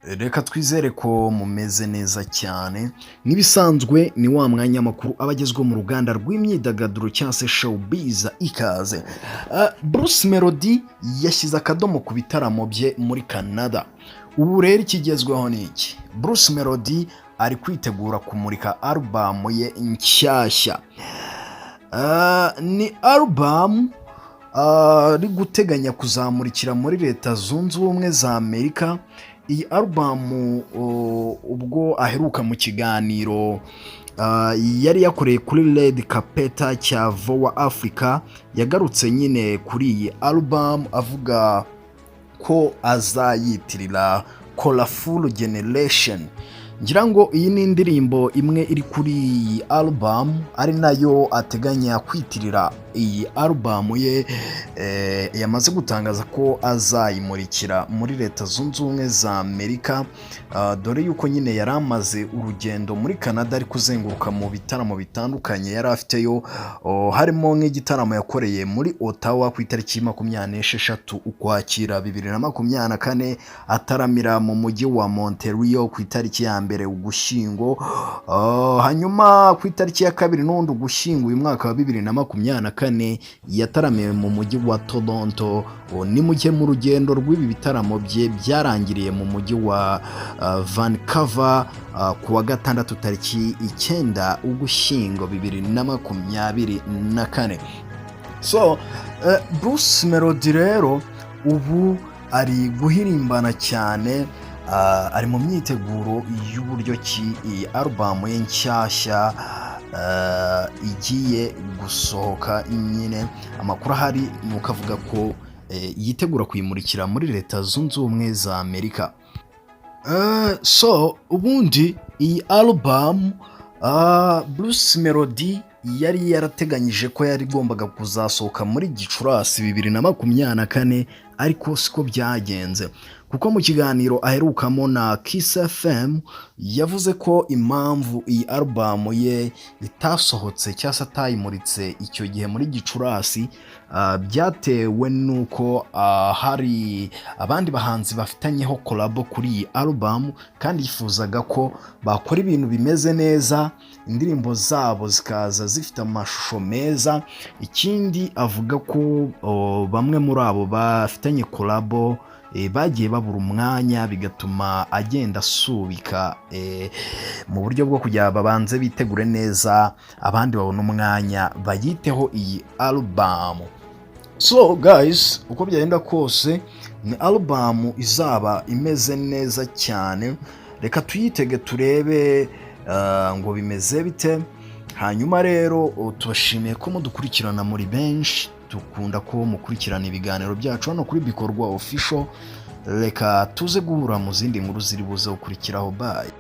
Reka twizere ko mumeze neza cyane nk'ibisanzwe ni wa mwanya makuru aba agezweho mu ruganda rw'imyidagaduro cyangwa se showbiz ikaze. Bruce Melody yashyize akadomo ku bitaramo bye muri Canada. Ubu rero ikigezweho ni iki? Bruce Melody ari kwitegura kumurika album ye nshyashya. Ni album ari guteganya kuzamurikira muri Leta Zunze Ubumwe za Amerika. Iyi album ubwo aheruka mu kiganiro yari yakoreye kuri Red Carpet cya VOA Africa, yagarutse nyine kuri iyi album avuga ko azayitirira Colorful Generation. Ngira ngo iyi ni indirimbo imwe iri kuri iyi album ari nayo ateganya kwitirira iyi album ye, yamaze gutangaza ko azayimurikira muri Leta Zunze Ubumwe za Amerika, dore yuko nyine yari amaze urugendo muri Canada ari kuzenguruka mu bitaramo bitandukanye yari afiteyo, harimo nk'igitaramo yakoreye muri Ottawa ku itariki 26 Ukwakira 2024, ataramira mu mujyi wa Montreal ku itariki ya mbere Ugushyingo, hanyuma ku itariki ya 2 n'undi Ugushyingo uyu mwaka wa 2024 yataramiye mu mujyi wa Toronto. Ni mujye mu rugendo rw'ibi bitaramo bye byarangiriye mu mujyi wa Vancouver ku wa gatandatu tariki 9 Ugushyingo 2024. So Bruce Melody rero ubu ari guhirimbana cyane, ari mu myiteguro y'uburyo ki iyi album ye nshyashya igiye gusohoka. Nyine amakuru ahari ni ukavuga ko yitegura kuyimurikira muri Leta Zunze Ubumwe za Amerika. So ubundi iyi album Bruce Melody yari yarateganyije ko yari igombaga kuzasohoka muri Gicurasi 2024, ariko siko byagenze, kuko mu kiganiro aherukamo na Kiss FM yavuze ko impamvu iyi album ye itasohotse cyangwa se atayimuritse icyo gihe muri Gicurasi byatewe nuko hari abandi bahanzi bafitanyeho collab kuri iyi album, kandi yifuzaga ko bakora ibintu bimeze neza, indirimbo zabo zikaza zifite amashusho meza. Ikindi avuga ko bamwe muri abo bafitanye collab bagiye babura umwanya, bigatuma agenda asubika mu buryo bwo kugira babanze bitegure neza, abandi babona umwanya bayiteho iyi album. So guys, uko byagenda kose ni album izaba imeze neza cyane, reka tuyitege turebe ngo bimeze bite. Hanyuma rero tubashimiye ko mudukurikirana muri benshi, dukunda ko mukurikirana ibiganiro byacu hano kuri Bikorwa Official. Reka tuze guhura mu zindi nkuru ziri buze gukurikiraho. Bye.